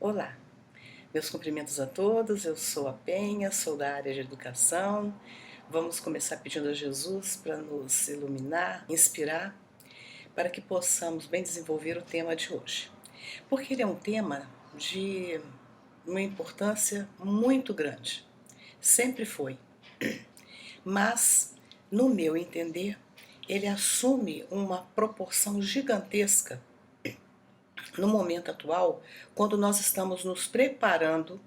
Olá, meus cumprimentos a todos, eu sou a Penha, sou da área de educação. Vamos começar pedindo a Jesus para nos iluminar, inspirar, para que possamos bem desenvolver o tema de hoje. Porque ele é um tema de uma importância muito grande, sempre foi. Mas, no meu entender, ele assume uma proporção gigantesca no momento atual, quando nós estamos nos preparando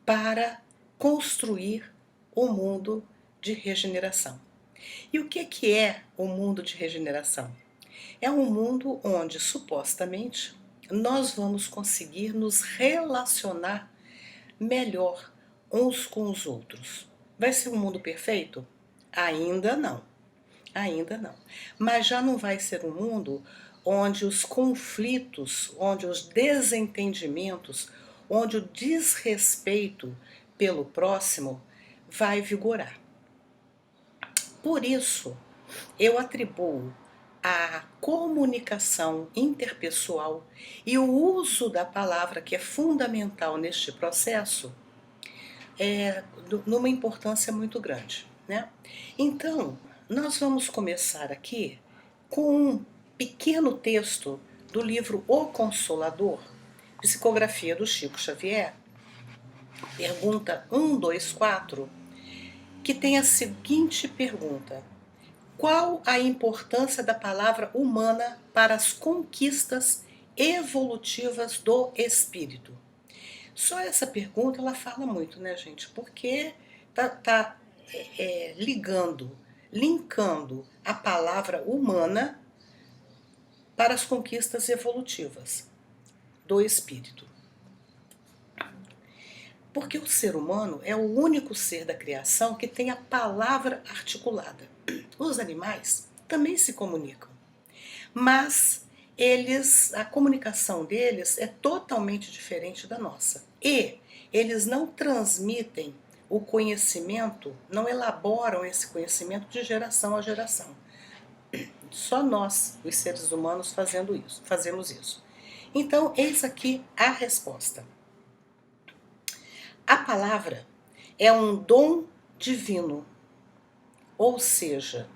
para construir o mundo de regeneração. E o que é o mundo de regeneração? É um mundo onde, supostamente, nós vamos conseguir nos relacionar melhor uns com os outros. Vai ser um mundo perfeito? Ainda não. Ainda não. Mas já não vai ser um mundo onde os conflitos, onde os desentendimentos, onde o desrespeito pelo próximo vai vigorar. Por isso, eu atribuo a comunicação interpessoal e o uso da palavra, que é fundamental neste processo, numa importância muito grande, né? Então, nós vamos começar aqui com um pequeno texto do livro O Consolador, psicografia do Chico Xavier, pergunta 124, que tem a seguinte pergunta: qual a importância da palavra humana para as conquistas evolutivas do espírito? Só essa pergunta ela fala muito, né, gente? Porque tá ligando, linkando a palavra humana para as conquistas evolutivas do espírito. Porque o ser humano é o único ser da criação que tem a palavra articulada. Os animais também se comunicam, mas a comunicação deles é totalmente diferente da nossa. E eles não transmitem o conhecimento, não elaboram esse conhecimento de geração a geração. Só nós, os seres humanos, fazemos isso. Então, eis aqui a resposta. A palavra é um dom divino, ou seja,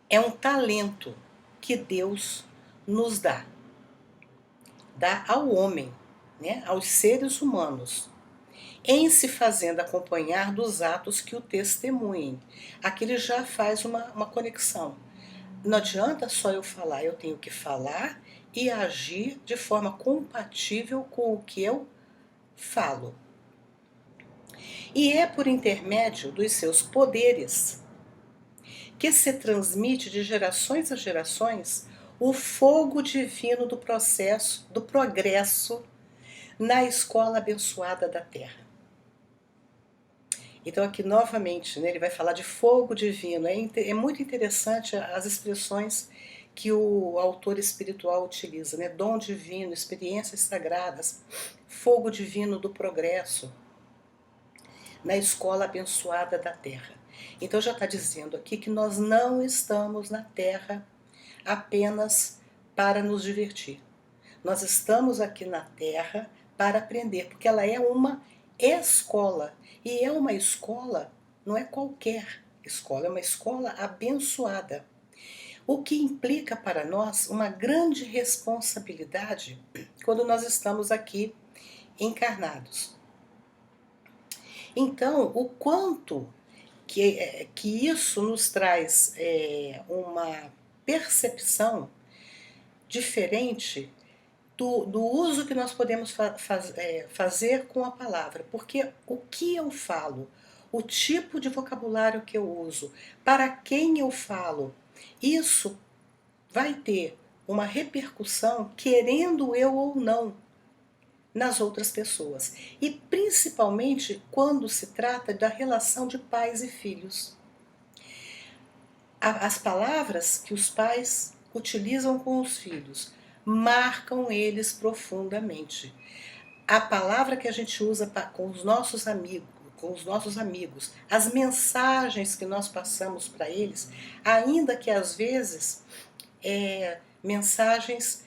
é um talento que Deus nos dá ao homem, né, aos seres humanos, em se fazendo acompanhar dos atos que o testemunhem. Aqui ele já faz uma conexão. Não adianta só eu falar, eu tenho que falar e agir de forma compatível com o que eu falo. E é por intermédio dos seus poderes que se transmite de gerações a gerações o fogo divino do processo, do progresso na escola abençoada da Terra. Então aqui novamente, né, ele vai falar de fogo divino. É muito interessante as expressões que o autor espiritual utiliza, né? Dom divino, experiências sagradas, fogo divino do progresso na escola abençoada da Terra. Então já está dizendo aqui que nós não estamos na Terra apenas para nos divertir. Nós estamos aqui na Terra para aprender, porque ela é uma escola. E é uma escola, não é qualquer escola, é uma escola abençoada. O que implica para nós uma grande responsabilidade quando nós estamos aqui encarnados. Então, o quanto que isso nos traz uma percepção diferente do uso que nós podemos fazer com a palavra. Porque o que eu falo, o tipo de vocabulário que eu uso, para quem eu falo, isso vai ter uma repercussão, querendo eu ou não, nas outras pessoas. E principalmente quando se trata da relação de pais e filhos. As palavras que os pais utilizam com os filhos marcam eles profundamente. A palavra que a gente usa com os nossos amigos, as mensagens que nós passamos para eles, ainda que às vezes mensagens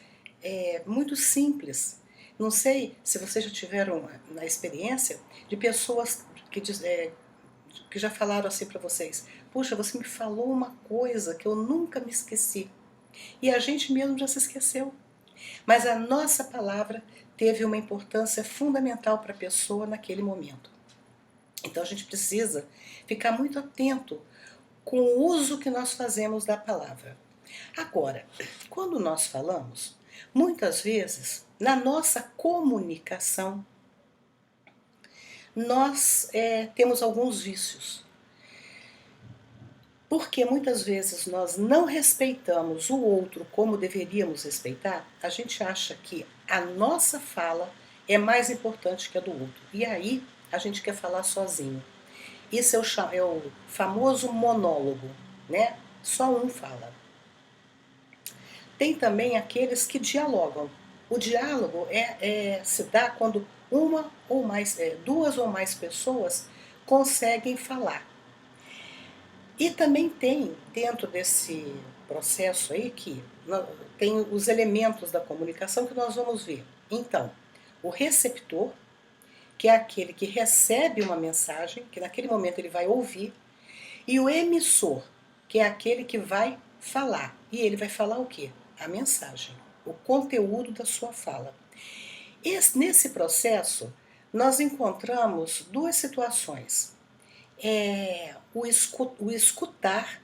muito simples, Não sei se vocês já tiveram na experiência de pessoas que já falaram assim para vocês: puxa, você me falou uma coisa que eu nunca me esqueci. E a gente mesmo já se esqueceu. Mas a nossa palavra teve uma importância fundamental para a pessoa naquele momento. Então a gente precisa ficar muito atento com o uso que nós fazemos da palavra. Agora, quando nós falamos, muitas vezes, na nossa comunicação, nós temos alguns vícios. Porque muitas vezes nós não respeitamos o outro como deveríamos respeitar, a gente acha que a nossa fala é mais importante que a do outro. E aí a gente quer falar sozinho. Isso é o famoso monólogo, né? Só um fala. Tem também aqueles que dialogam. O diálogo se dá quando duas ou mais pessoas conseguem falar. E também tem, dentro desse processo aí, que tem os elementos da comunicação que nós vamos ver. Então, o receptor, que é aquele que recebe uma mensagem, que naquele momento ele vai ouvir, e o emissor, que é aquele que vai falar. E ele vai falar o quê? A mensagem, o conteúdo da sua fala. Nesse processo, nós encontramos duas situações. O escutar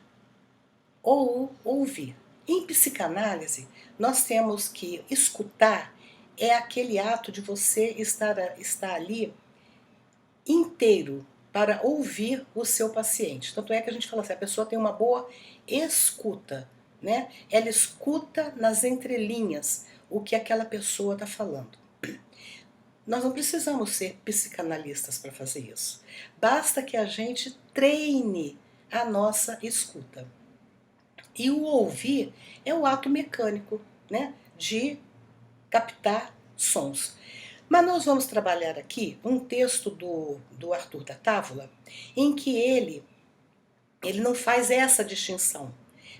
ou ouvir. Em psicanálise, nós temos que escutar é aquele ato de você estar ali inteiro para ouvir o seu paciente. Tanto é que a gente fala assim, a pessoa tem uma boa escuta, né? Ela escuta nas entrelinhas o que aquela pessoa está falando. Nós não precisamos ser psicanalistas para fazer isso. Basta que a gente treine a nossa escuta. E o ouvir é o ato mecânico, né, de captar sons. Mas nós vamos trabalhar aqui um texto do Arthur da Távola, em que ele não faz essa distinção.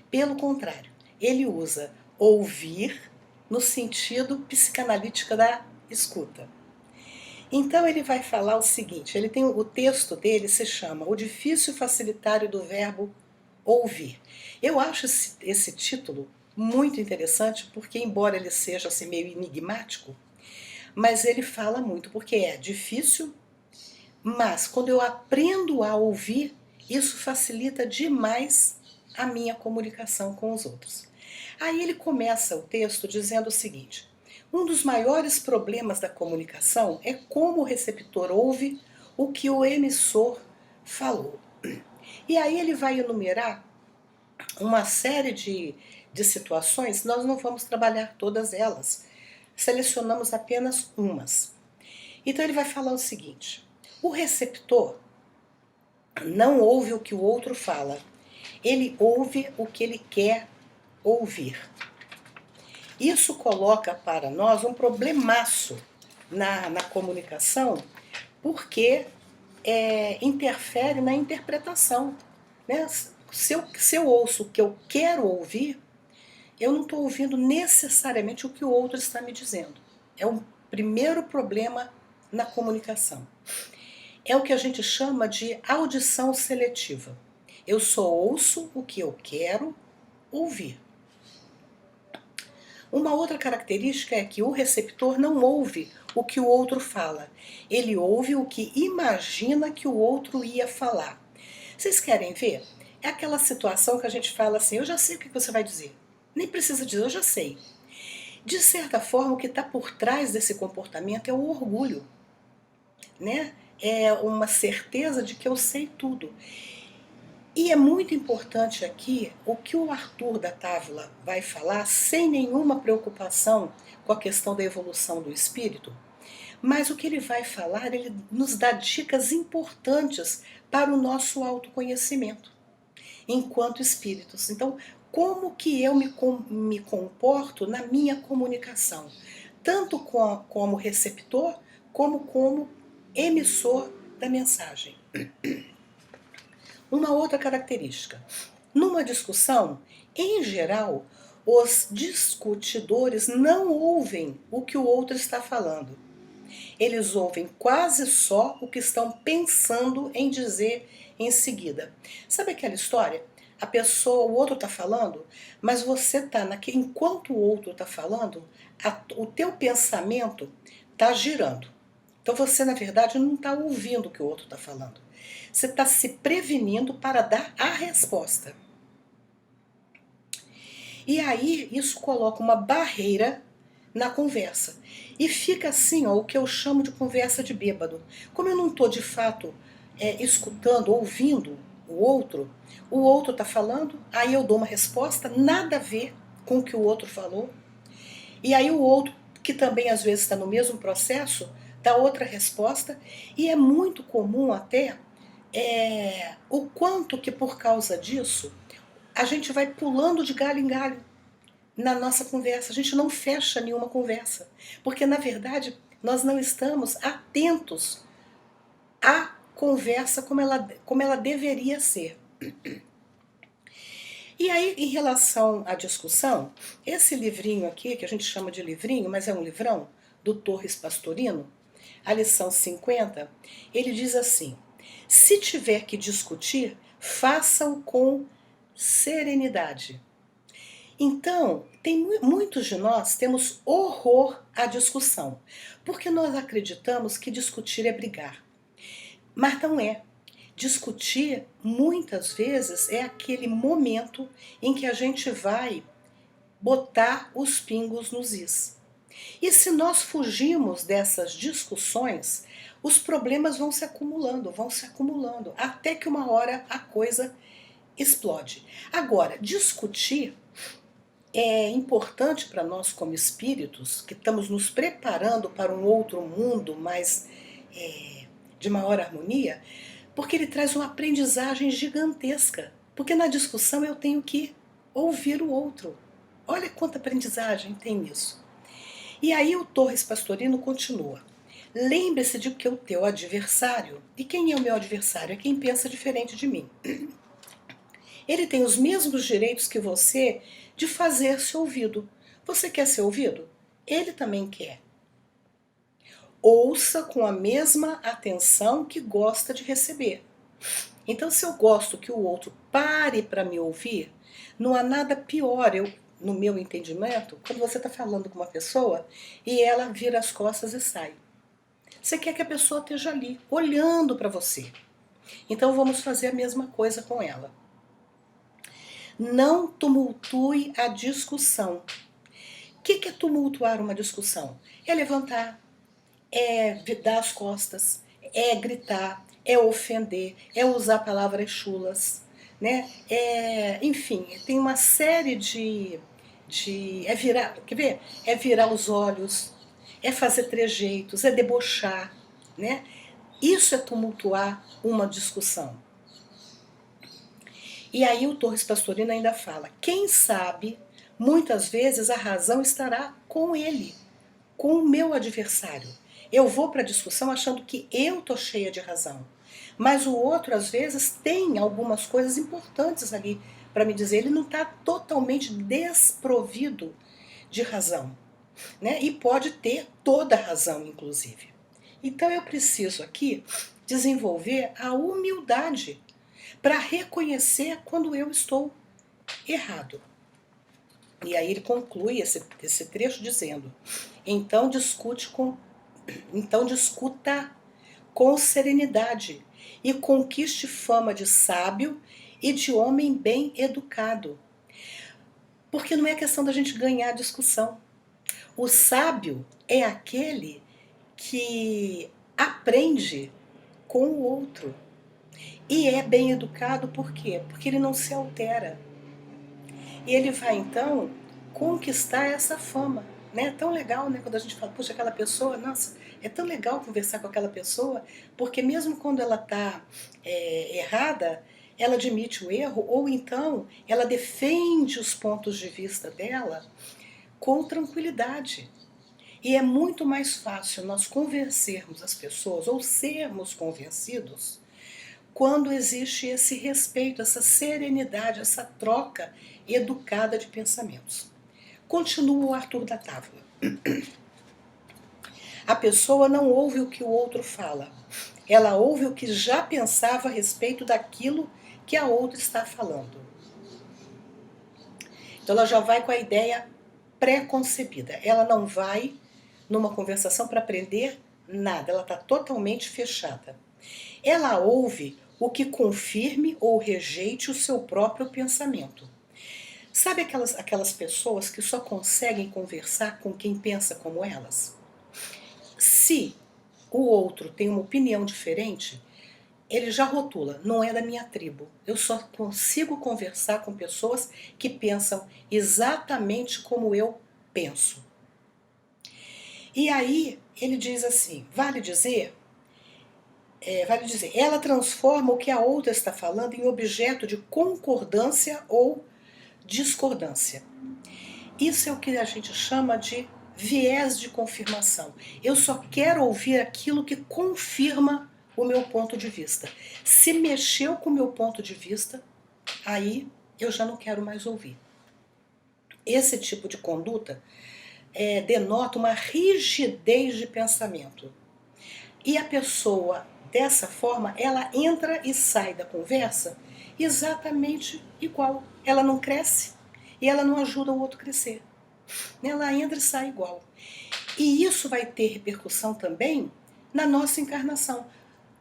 Pelo contrário, ele usa ouvir no sentido psicanalítico da escuta. Então ele vai falar o seguinte, o texto dele se chama O Difícil Facilitário do Verbo Ouvir. Eu acho esse título muito interessante, porque embora ele seja assim, meio enigmático, mas ele fala muito, porque é difícil, mas quando eu aprendo a ouvir, isso facilita demais a minha comunicação com os outros. Aí ele começa o texto dizendo o seguinte: um dos maiores problemas da comunicação é como o receptor ouve o que o emissor falou. E aí ele vai enumerar uma série de situações, nós não vamos trabalhar todas elas, selecionamos apenas umas. Então ele vai falar o seguinte: o receptor não ouve o que o outro fala, ele ouve o que ele quer ouvir. Isso coloca para nós um problemaço na comunicação, porque interfere na interpretação, né? Se eu ouço o que eu quero ouvir, eu não estou ouvindo necessariamente o que o outro está me dizendo. É o primeiro problema na comunicação. É o que a gente chama de audição seletiva. Eu só ouço o que eu quero ouvir. Uma outra característica é que o receptor não ouve o que o outro fala. Ele ouve o que imagina que o outro ia falar. Vocês querem ver? É aquela situação que a gente fala assim, eu já sei o que você vai dizer. Nem precisa dizer, eu já sei. De certa forma, o que está por trás desse comportamento é o orgulho, né? É uma certeza de que eu sei tudo. E é muito importante aqui o que o Arthur da Távola vai falar, sem nenhuma preocupação com a questão da evolução do espírito, mas o que ele vai falar, ele nos dá dicas importantes para o nosso autoconhecimento enquanto espíritos. Então, como que eu me comporto na minha comunicação, tanto como receptor, como emissor da mensagem. Uma outra característica. Numa discussão, em geral, Os discutidores não ouvem o que o outro está falando. Eles ouvem quase só o que estão pensando em dizer em seguida. Sabe aquela história? A pessoa, o outro está falando, mas você está naquele, enquanto o outro está falando, o teu pensamento está girando. Então você, na verdade, não está ouvindo o que o outro está falando. Você está se prevenindo para dar a resposta. E aí isso coloca uma barreira na conversa. E fica assim, ó, o que eu chamo de conversa de bêbado. Como eu não estou de fato escutando, ouvindo o outro está falando, aí eu dou uma resposta, nada a ver com o que o outro falou. E aí o outro, que também às vezes está no mesmo processo, dá outra resposta. E é muito comum até o quanto que por causa disso a gente vai pulando de galho em galho na nossa conversa. A gente não fecha nenhuma conversa, porque na verdade nós não estamos atentos à conversa como ela deveria ser. E aí, em relação à discussão, esse livrinho aqui, que a gente chama de livrinho, mas é um livrão, do Torres Pastorino, a lição 50, ele diz assim: se tiver que discutir, faça-o com serenidade. Então, muitos de nós temos horror à discussão, porque nós acreditamos que discutir é brigar. Mas não é. Discutir, muitas vezes, é aquele momento em que a gente vai botar os pingos nos is. E se nós fugimos dessas discussões, os problemas vão se acumulando, até que uma hora a coisa explode. Agora, discutir é importante para nós como espíritos, que estamos nos preparando para um outro mundo mais de maior harmonia, porque ele traz uma aprendizagem gigantesca. Porque na discussão eu tenho que ouvir o outro. Olha quanta aprendizagem tem nisso. E aí o Torres Pastorino continua. Lembre-se de que o teu adversário, e quem é o meu adversário? É quem pensa diferente de mim. Ele tem os mesmos direitos que você de fazer-se ouvido. Você quer ser ouvido? Ele também quer. Ouça com a mesma atenção que gosta de receber. Então, se eu gosto que o outro pare para me ouvir, não há nada pior, no meu entendimento, quando você está falando com uma pessoa e ela vira as costas e sai. Você quer que a pessoa esteja ali, olhando para você. Então, vamos fazer a mesma coisa com ela. Não tumultue a discussão. O que é tumultuar uma discussão? É levantar, é dar as costas, é gritar, é ofender, é usar palavras chulas, né? Enfim, tem uma série é virar, quer ver? É virar os olhos, é fazer trejeitos, é debochar, né? Isso é tumultuar uma discussão. E aí o Torres Pastorino ainda fala, quem sabe, muitas vezes a razão estará com ele, com o meu adversário. Eu vou para a discussão achando que eu estou cheia de razão. Mas o outro, às vezes, tem algumas coisas importantes ali para me dizer. Ele não está totalmente desprovido de razão, né? E pode ter toda a razão, inclusive. Então eu preciso aqui desenvolver a humildade para reconhecer quando eu estou errado. E aí ele conclui esse trecho dizendo, então discuta com serenidade e conquiste fama de sábio e de homem bem educado. Porque não é questão da gente ganhar a discussão. O sábio é aquele que aprende com o outro. E é bem educado por quê? Porque ele não se altera. E ele vai, então, conquistar essa fama. Né? É tão legal, né, quando a gente fala, puxa, aquela pessoa, nossa, é tão legal conversar com aquela pessoa, porque mesmo quando ela está errada, ela admite o erro, ou então ela defende os pontos de vista dela com tranquilidade. E é muito mais fácil nós convencermos as pessoas, ou sermos convencidos, quando existe esse respeito, essa serenidade, essa troca educada de pensamentos. Continua o Arthur da Távola. A pessoa não ouve o que o outro fala. Ela ouve o que já pensava a respeito daquilo que a outra está falando. Então ela já vai com a ideia pré-concebida. Ela não vai numa conversação para aprender nada. Ela está totalmente fechada. Ela ouve o que confirme ou rejeite o seu próprio pensamento. Sabe aquelas pessoas que só conseguem conversar com quem pensa como elas? Se o outro tem uma opinião diferente, ele já rotula, não é da minha tribo. Eu só consigo conversar com pessoas que pensam exatamente como eu penso. E aí ele diz assim, vale dizer, ela transforma o que a outra está falando em objeto de concordância ou discordância. Isso é o que a gente chama de viés de confirmação. Eu só quero ouvir aquilo que confirma o meu ponto de vista. Se mexeu com o meu ponto de vista, aí eu já não quero mais ouvir. Esse tipo de conduta denota uma rigidez de pensamento. E a pessoa, dessa forma, ela entra e sai da conversa exatamente igual. Ela não cresce e ela não ajuda o outro a crescer. Ela entra e sai igual. E isso vai ter repercussão também na nossa encarnação.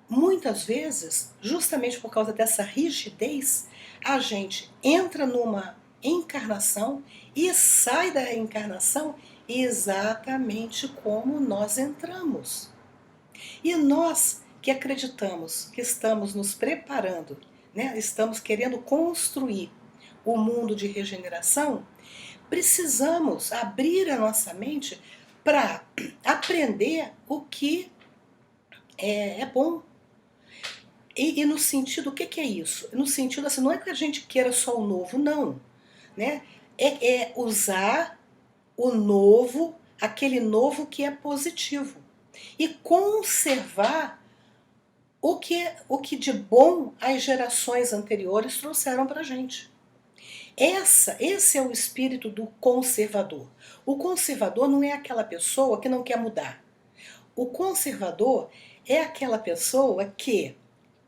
Muitas vezes, justamente por causa dessa rigidez, a gente entra numa encarnação e sai da encarnação exatamente como nós entramos. E nós que acreditamos que estamos nos preparando, né, estamos querendo construir o mundo de regeneração, precisamos abrir a nossa mente para aprender o que é bom. E no sentido, o que é isso? No sentido assim, não é que a gente queira só o novo, não. Né? É usar o novo, aquele novo que é positivo. E conservar o que de bom as gerações anteriores trouxeram para a gente. Esse é o espírito do conservador. O conservador não é aquela pessoa que não quer mudar. O conservador é aquela pessoa que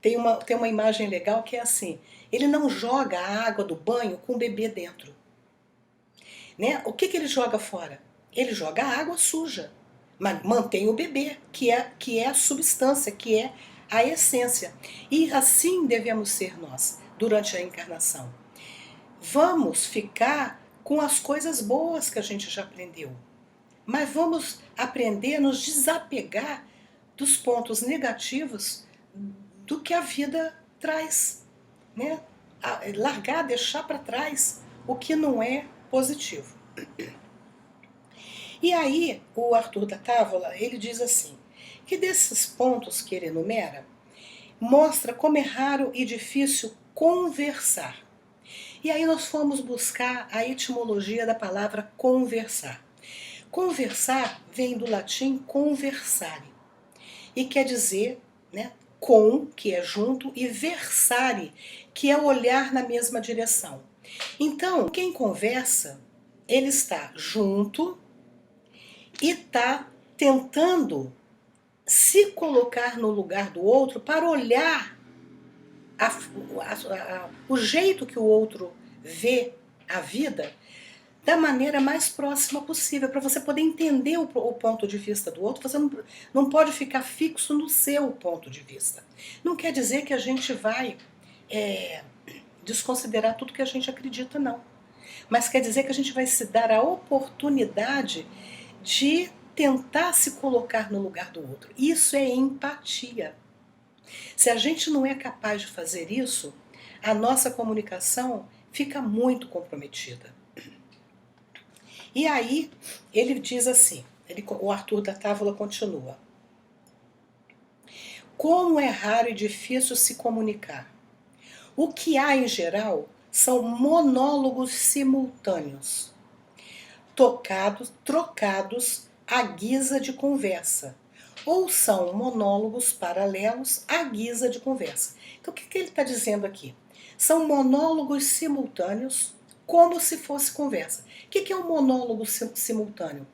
tem uma imagem legal que é assim, ele não joga a água do banho com o bebê dentro. Né? O que ele joga fora? Ele joga a água suja, mas mantém o bebê, que é a substância, que é a essência. E assim devemos ser nós, durante a encarnação. Vamos ficar com as coisas boas que a gente já aprendeu, mas vamos aprender a nos desapegar dos pontos negativos do que a vida traz, né? Largar, deixar para trás o que não é positivo. E aí o Arthur da Távola, ele diz assim, que desses pontos que ele enumera, mostra como é raro e difícil conversar. E aí nós fomos buscar a etimologia da palavra conversar. Conversar vem do latim conversare, e quer dizer, né, com, que é junto, e versare, que é olhar na mesma direção. Então, quem conversa, ele está junto e está tentando se colocar no lugar do outro para olhar o jeito que o outro vê a vida da maneira mais próxima possível, para você poder entender o ponto de vista do outro. Você não pode ficar fixo no seu ponto de vista. Não quer dizer que a gente vai desconsiderar tudo que a gente acredita, não. Mas quer dizer que a gente vai se dar a oportunidade de tentar se colocar no lugar do outro. Isso é empatia. Se a gente não é capaz de fazer isso, a nossa comunicação fica muito comprometida. E aí ele diz assim, o Arthur da Távola continua. Como é raro e difícil se comunicar. O que há em geral são monólogos simultâneos, trocados à guisa de conversa, ou são monólogos paralelos à guisa de conversa. Então o que ele está dizendo aqui? São monólogos simultâneos como se fosse conversa. O que é um monólogo simultâneo?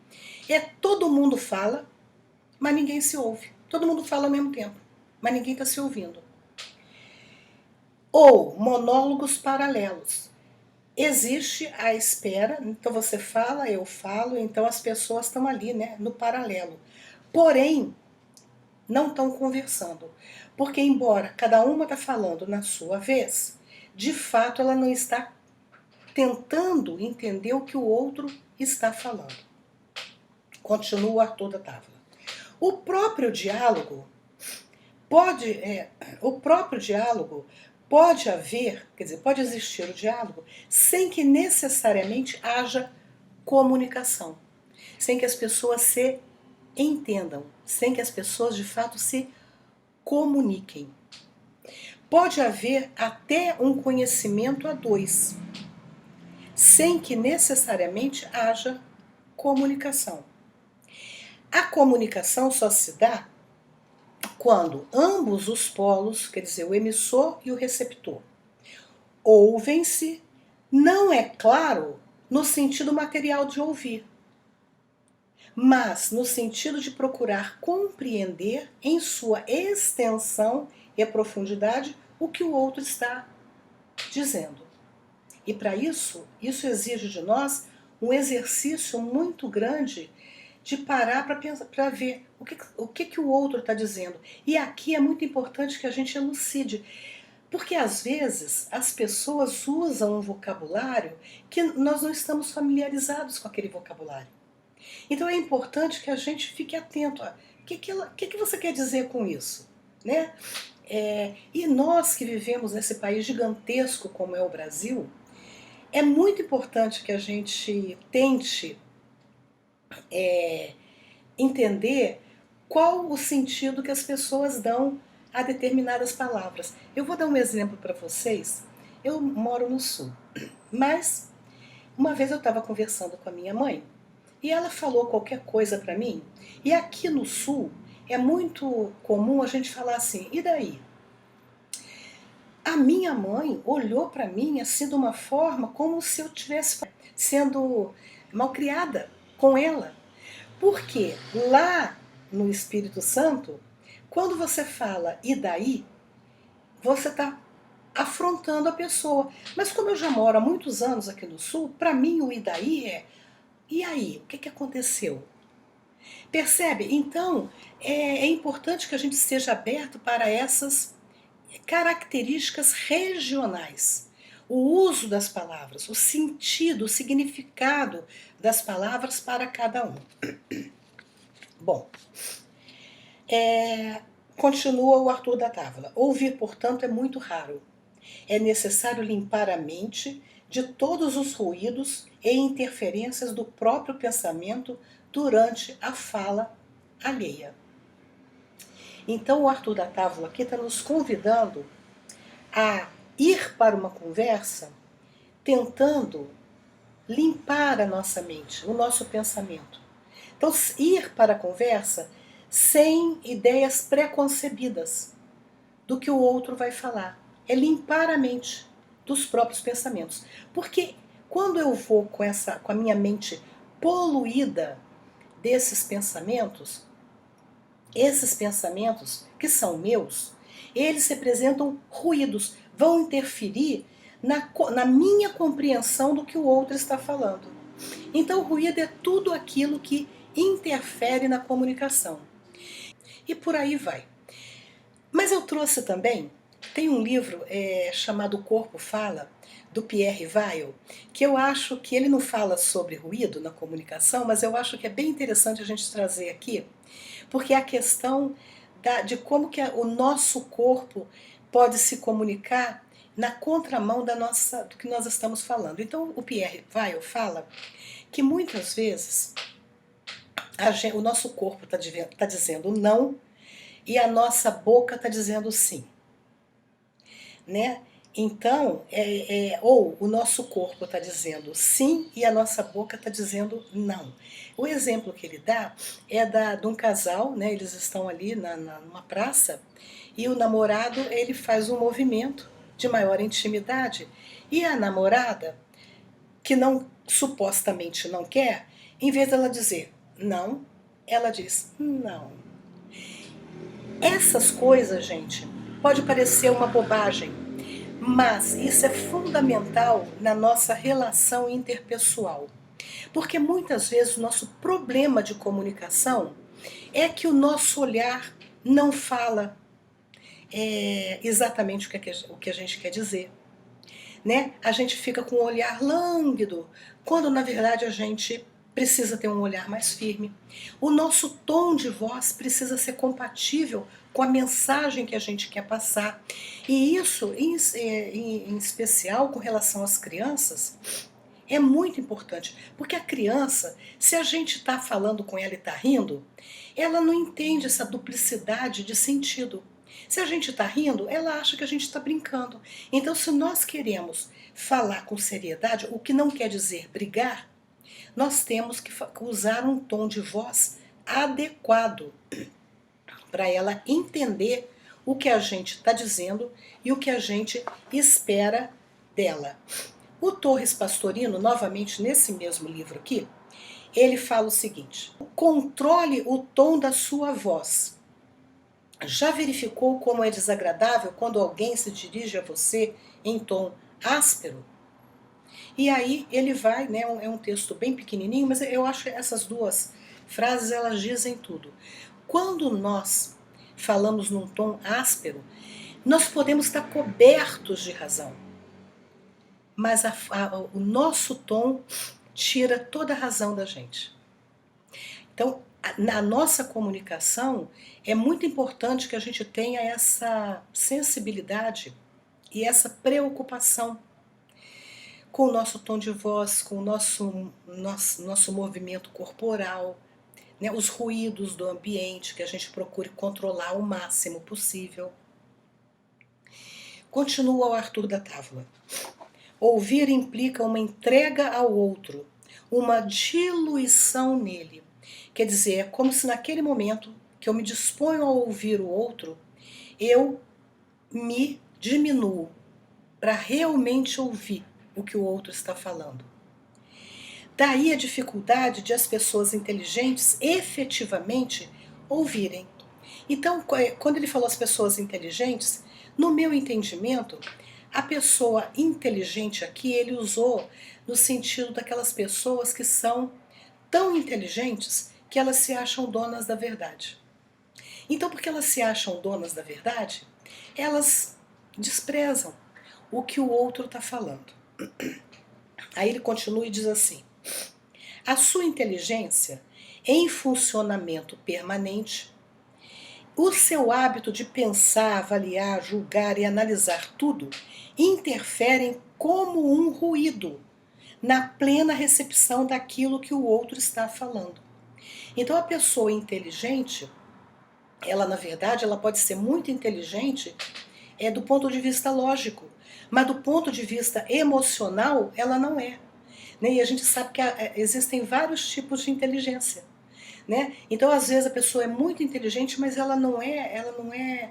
É todo mundo fala, mas ninguém se ouve. Todo mundo fala ao mesmo tempo, mas ninguém está se ouvindo. Ou monólogos paralelos. Existe a espera, então você fala, eu falo, então as pessoas estão ali, né, no paralelo. Porém, não estão conversando. Porque embora cada uma está falando na sua vez, de fato ela não está tentando entender o que o outro está falando. Continua o Arthur da Távola. O próprio diálogo pode haver, quer dizer, pode existir o diálogo sem que necessariamente haja comunicação, sem que as pessoas se entendam, sem que as pessoas de fato se comuniquem. Pode haver até um conhecimento a dois, sem que necessariamente haja comunicação. A comunicação só se dá quando ambos os polos, quer dizer, o emissor e o receptor, ouvem-se, não é claro no sentido material de ouvir, mas no sentido de procurar compreender em sua extensão e a profundidade o que o outro está dizendo. E para isso exige de nós um exercício muito grande de parar para ver o que o outro está dizendo. E aqui é muito importante que a gente elucide, porque às vezes as pessoas usam um vocabulário que nós não estamos familiarizados com aquele vocabulário. Então é importante que a gente fique atento a o que você quer dizer com isso, né? E nós que vivemos nesse país gigantesco como é o Brasil, é muito importante que a gente tente entender qual o sentido que as pessoas dão a determinadas palavras. Eu vou dar um exemplo para vocês. Eu moro no Sul, mas uma vez eu estava conversando com a minha mãe e ela falou qualquer coisa para mim. E aqui no Sul é muito comum a gente falar assim, e daí? A minha mãe olhou para mim assim de uma forma como se eu estivesse sendo malcriada com ela. Porque lá no Espírito Santo, quando você fala e daí, você está afrontando a pessoa. Mas como eu já moro há muitos anos aqui no Sul, para mim o e daí é e aí, o que aconteceu? Percebe? Então, é importante que a gente esteja aberto para essas características regionais. O uso das palavras, o sentido, o significado das palavras para cada um. Bom, continua o Arthur da Távola. Ouvir, portanto, é muito raro. É necessário limpar a mente de todos os ruídos e interferências do próprio pensamento durante a fala alheia. Então o Arthur da Távola aqui está nos convidando a ir para uma conversa tentando limpar a nossa mente, o nosso pensamento. Então, ir para a conversa sem ideias preconcebidas do que o outro vai falar. É limpar a mente dos próprios pensamentos. Porque quando eu vou com a minha mente poluída desses pensamentos, esses pensamentos que são meus, eles representam ruídos, vão interferir na minha compreensão do que o outro está falando. Então, o ruído é tudo aquilo que interfere na comunicação. E por aí vai. Mas eu trouxe também, tem um livro chamado O Corpo Fala, do Pierre Weil, que eu acho que ele não fala sobre ruído na comunicação, mas eu acho que é bem interessante a gente trazer aqui, porque é a questão de como que o nosso corpo pode se comunicar na contramão do que nós estamos falando. Então o Pierre Weil fala que muitas vezes o nosso corpo está dizendo não e a nossa boca está dizendo sim, né? Então, ou o nosso corpo está dizendo sim e a nossa boca está dizendo não. O exemplo que ele dá é de um casal, né? Eles estão ali numa praça e o namorado ele faz um movimento de maior intimidade e a namorada que não supostamente não quer, em vez dela dizer não, ela diz não. Essas coisas, gente, pode parecer uma bobagem, mas isso é fundamental na nossa relação interpessoal. Porque muitas vezes o nosso problema de comunicação é que o nosso olhar não fala exatamente o que a gente quer dizer. Né? A gente fica com um olhar lânguido, quando na verdade a gente precisa ter um olhar mais firme. O nosso tom de voz precisa ser compatível com a mensagem que a gente quer passar. E isso, em especial com relação às crianças, é muito importante, porque a criança, se a gente está falando com ela e está rindo, ela não entende essa duplicidade de sentido. Se a gente está rindo, ela acha que a gente está brincando. Então, se nós queremos falar com seriedade, o que não quer dizer brigar, nós temos que usar um tom de voz adequado para ela entender o que a gente está dizendo e o que a gente espera dela. O Torres Pastorino, novamente nesse mesmo livro aqui, ele fala o seguinte: controle o tom da sua voz. Já verificou como é desagradável quando alguém se dirige a você em tom áspero? E aí ele vai, né, é um texto bem pequenininho, mas eu acho que essas duas frases elas dizem tudo. Quando nós falamos num tom áspero, nós podemos estar cobertos de razão, mas o nosso tom tira toda a razão da gente. Então, na nossa comunicação, é muito importante que a gente tenha essa sensibilidade e essa preocupação com o nosso tom de voz, com o nosso movimento corporal, né, os ruídos do ambiente, que a gente procure controlar o máximo possível. Continua o Arthur da Távola. Ouvir implica uma entrega ao outro, uma diluição nele. Quer dizer, é como se naquele momento que eu me disponho a ouvir o outro, eu me diminuo para realmente ouvir o que o outro está falando. Daí a dificuldade de as pessoas inteligentes efetivamente ouvirem. Então, quando ele falou as pessoas inteligentes, no meu entendimento, a pessoa inteligente aqui ele usou no sentido daquelas pessoas que são tão inteligentes que elas se acham donas da verdade. Então, porque elas se acham donas da verdade, elas desprezam o que o outro está falando. Aí ele continua e diz assim: a sua inteligência em funcionamento permanente, o seu hábito de pensar, avaliar, julgar e analisar tudo interferem como um ruído na plena recepção daquilo que o outro está falando. Então a pessoa inteligente, ela na verdade ela pode ser muito inteligente do ponto de vista lógico, mas do ponto de vista emocional ela não é. Né? E a gente sabe que existem vários tipos de inteligência. Né? Então às vezes a pessoa é muito inteligente, mas ela não é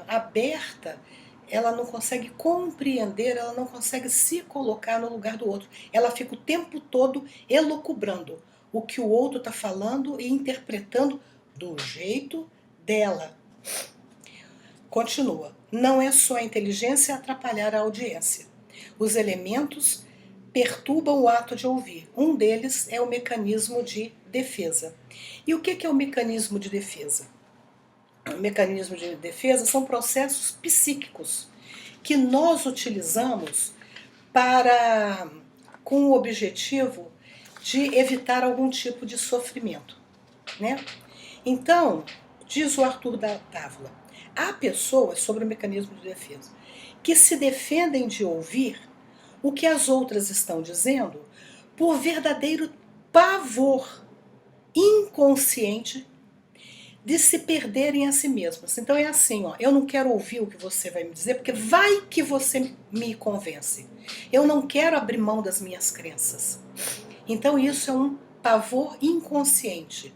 aberta, ela não consegue compreender, ela não consegue se colocar no lugar do outro. Ela fica o tempo todo elucubrando o que o outro está falando e interpretando do jeito dela. Continua. Não é só a inteligência atrapalhar a audiência. Os elementos perturbam o ato de ouvir. Um deles é o mecanismo de defesa. E o que é o mecanismo de defesa? O mecanismo de defesa são processos psíquicos que nós utilizamos com o objetivo de evitar algum tipo de sofrimento. Né? Então, diz o Arthur da Távola, há pessoas, sobre o mecanismo de defesa, que se defendem de ouvir o que as outras estão dizendo por verdadeiro pavor inconsciente de se perderem a si mesmas. Então é assim, ó, eu não quero ouvir o que você vai me dizer, porque vai que você me convence. Eu não quero abrir mão das minhas crenças. Então isso é um pavor inconsciente.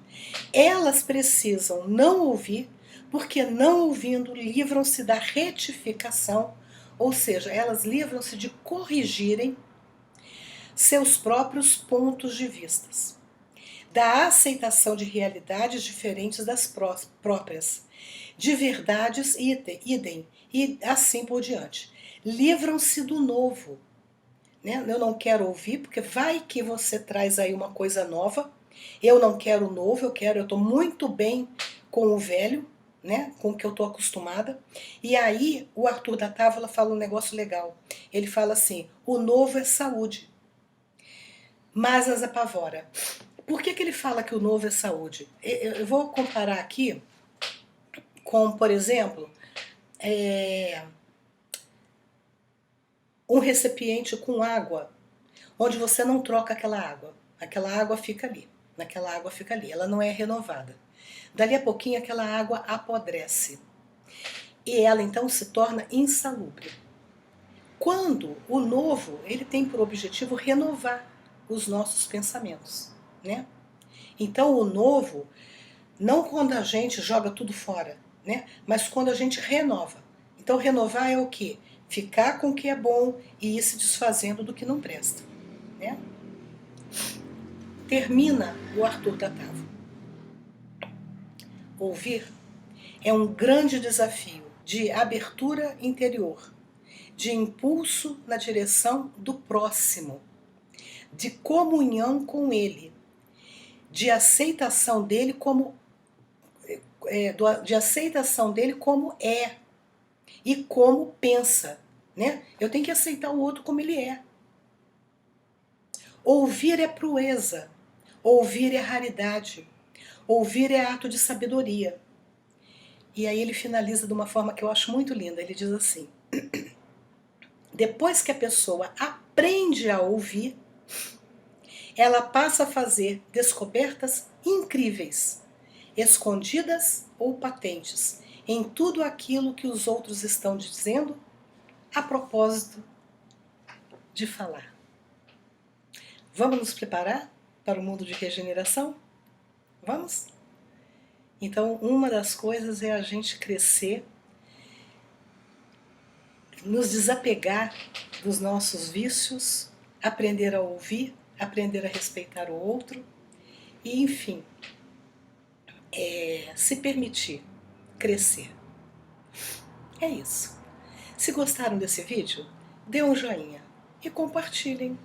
Elas precisam não ouvir, porque não ouvindo livram-se da retificação, ou seja, elas livram-se de corrigirem seus próprios pontos de vistas, da aceitação de realidades diferentes das próprias, de verdades idem, e assim por diante. Livram-se do novo. Né? Eu não quero ouvir, porque vai que você traz aí uma coisa nova. Eu não quero o novo, eu estou muito bem com o velho, né? Com o que eu estou acostumada. E aí o Arthur da Távola fala um negócio legal. Ele fala assim, o novo é saúde, mas as apavora. Por que ele fala que o novo é saúde? Eu vou comparar aqui com, por exemplo, um recipiente com água, onde você não troca aquela água fica ali, naquela água fica ali, ela não é renovada. Dali a pouquinho aquela água apodrece e ela então se torna insalubre. Quando o novo, ele tem por objetivo renovar os nossos pensamentos, né? Então o novo, não quando a gente joga tudo fora, né? Mas quando a gente renova. Então renovar é o quê? Ficar com o que é bom e ir se desfazendo do que não presta, né? Termina o Arthur da Távola. Ouvir é um grande desafio de abertura interior, de impulso na direção do próximo, de comunhão com ele, de aceitação dele como é e como pensa, né? Eu tenho que aceitar o outro como ele é. Ouvir é proeza, ouvir é raridade, ouvir é ato de sabedoria. E aí ele finaliza de uma forma que eu acho muito linda. Ele diz assim: depois que a pessoa aprende a ouvir, ela passa a fazer descobertas incríveis, escondidas ou patentes, em tudo aquilo que os outros estão dizendo a propósito de falar. Vamos nos preparar para o mundo de regeneração? Vamos? Então, uma das coisas é a gente crescer, nos desapegar dos nossos vícios, aprender a ouvir, aprender a respeitar o outro e, enfim, se permitir crescer. É isso. Se gostaram desse vídeo, dê um joinha e compartilhem.